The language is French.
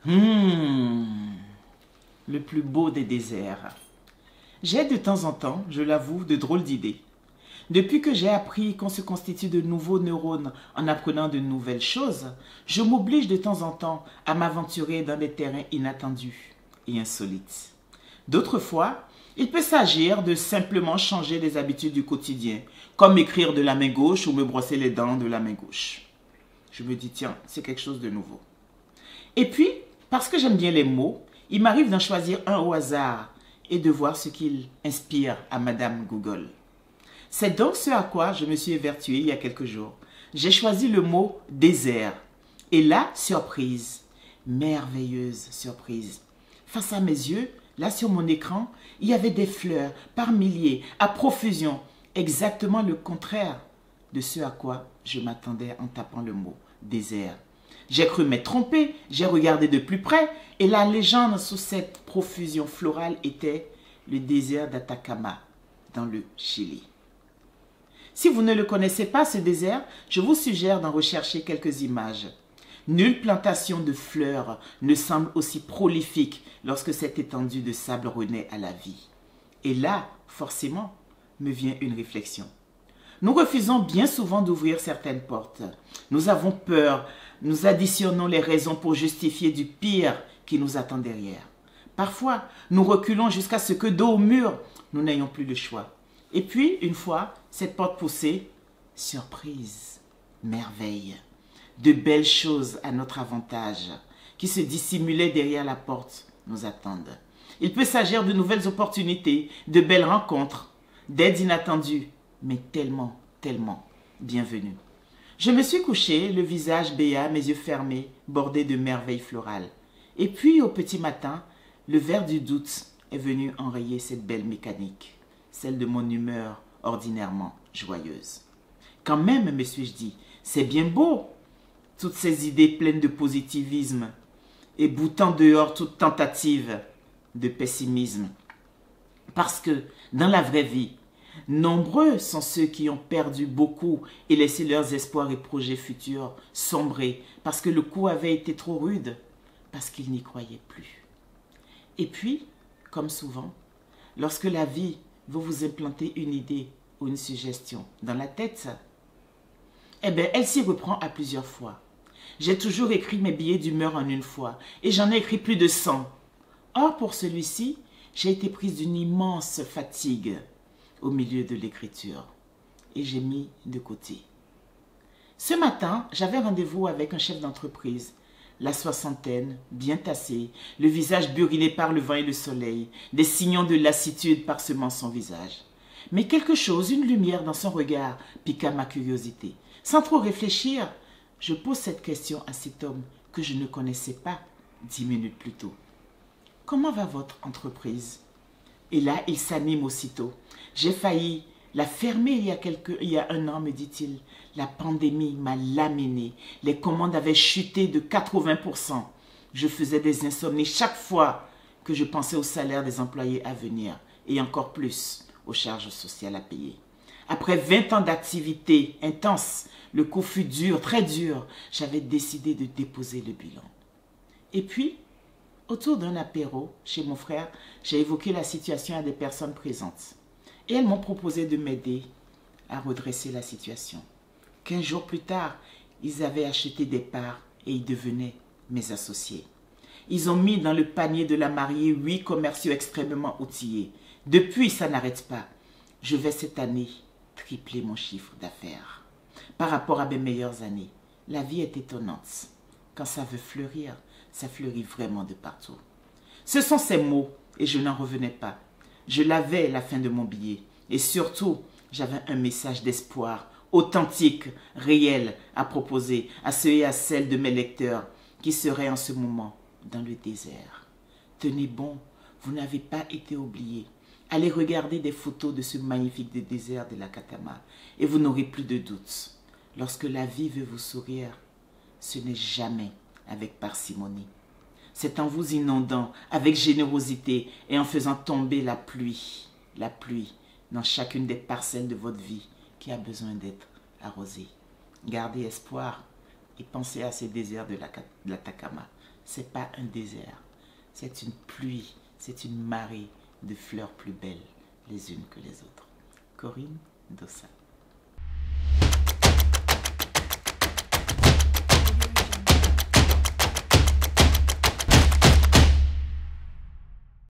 Hmm, le plus beau des déserts. J'ai de temps en temps, je l'avoue, de drôles d'idées. Depuis que j'ai appris qu'on se constitue de nouveaux neurones en apprenant de nouvelles choses, je m'oblige de temps en temps à m'aventurer dans des terrains inattendus et insolites. D'autres fois, il peut s'agir de simplement changer les habitudes du quotidien, comme écrire de la main gauche ou me brosser les dents de la main gauche. Je me dis, tiens, c'est quelque chose de nouveau. Et puis, parce que j'aime bien les mots, il m'arrive d'en choisir un au hasard et de voir ce qu'il inspire à Madame Google. C'est donc ce à quoi je me suis évertué il y a quelques jours. J'ai choisi le mot désert. Et là, surprise, merveilleuse surprise. Face à mes yeux, là sur mon écran, il y avait des fleurs par milliers, à profusion, exactement le contraire de ce à quoi je m'attendais en tapant le mot désert. J'ai cru m'être trompé, j'ai regardé de plus près et la légende sous cette profusion florale était le désert d'Atacama dans le Chili. Si vous ne le connaissez pas, ce désert, je vous suggère d'en rechercher quelques images. Nulle plantation de fleurs ne semble aussi prolifique lorsque cette étendue de sable renaît à la vie. Et là, forcément, me vient une réflexion. Nous refusons bien souvent d'ouvrir certaines portes. Nous avons peur, nous additionnons les raisons pour justifier du pire qui nous attend derrière. Parfois, nous reculons jusqu'à ce que dos au mur, nous n'ayons plus le choix. Et puis, une fois cette porte poussée, surprise, merveille, de belles choses à notre avantage qui se dissimulaient derrière la porte nous attendent. Il peut s'agir de nouvelles opportunités, de belles rencontres, d'aides inattendues, mais tellement, tellement bienvenues. Je me suis couché, le visage béat, mes yeux fermés, bordés de merveilles florales. Et puis, au petit matin, le verre du doute est venu enrayer cette belle mécanique, celle de mon humeur ordinairement joyeuse. Quand même, me suis-je dit, c'est bien beau, toutes ces idées pleines de positivisme et boutant dehors toute tentative de pessimisme. Parce que, dans la vraie vie, nombreux sont ceux qui ont perdu beaucoup et laissé leurs espoirs et projets futurs sombrer parce que le coup avait été trop rude, parce qu'ils n'y croyaient plus. Et puis, comme souvent, lorsque la vie veut vous implanter une idée ou une suggestion dans la tête, eh bien, elle s'y reprend à plusieurs fois. J'ai toujours écrit mes billets d'humeur en une fois et j'en ai écrit plus de 100. Or, pour celui-ci, j'ai été prise d'une immense fatigue au milieu de l'écriture et j'ai mis de côté. Ce matin, j'avais rendez-vous avec un chef d'entreprise, la soixantaine, bien tassé, le visage burilé par le vent et le soleil, des signaux de lassitude parsemant son visage. Mais quelque chose, une lumière dans son regard, piqua ma curiosité. Sans trop réfléchir, je pose cette question à cet homme que je ne connaissais pas 10 minutes plus tôt. Comment va votre entreprise? Et là, il s'anime aussitôt. J'ai failli la fermer il y a un an, me dit-il. La pandémie m'a laminé. Les commandes avaient chuté de 80%. Je faisais des insomnies chaque fois que je pensais au salaire des employés à venir et encore plus aux charges sociales à payer. Après 20 ans d'activité intense, le coup fut dur, très dur. J'avais décidé de déposer le bilan. Et puis, autour d'un apéro chez mon frère, j'ai évoqué la situation à des personnes présentes. Et elles m'ont proposé de m'aider à redresser la situation. 15 jours plus tard, ils avaient acheté des parts et ils devenaient mes associés. Ils ont mis dans le panier de la mariée 8 commerciaux extrêmement outillés. Depuis, ça n'arrête pas. Je vais cette année tripler mon chiffre d'affaires. Par rapport à mes meilleures années, la vie est étonnante. Quand ça veut fleurir, ça fleurit vraiment de partout. Ce sont ces mots et je n'en revenais pas. Je l'avais la fin de mon billet et surtout, j'avais un message d'espoir authentique, réel à proposer à ceux et à celles de mes lecteurs qui seraient en ce moment dans le désert. Tenez bon, vous n'avez pas été oubliés. Allez regarder des photos de ce magnifique désert de l'Atacama et vous n'aurez plus de doute. Lorsque la vie veut vous sourire, ce n'est jamais avec parcimonie. C'est en vous inondant avec générosité et en faisant tomber la pluie dans chacune des parcelles de votre vie qui a besoin d'être arrosée. Gardez espoir et pensez à ces déserts de l'Atacama. c'est pas un désert, c'est une pluie, c'est une marée de fleurs plus belles les unes que les autres. Corinne Dossa.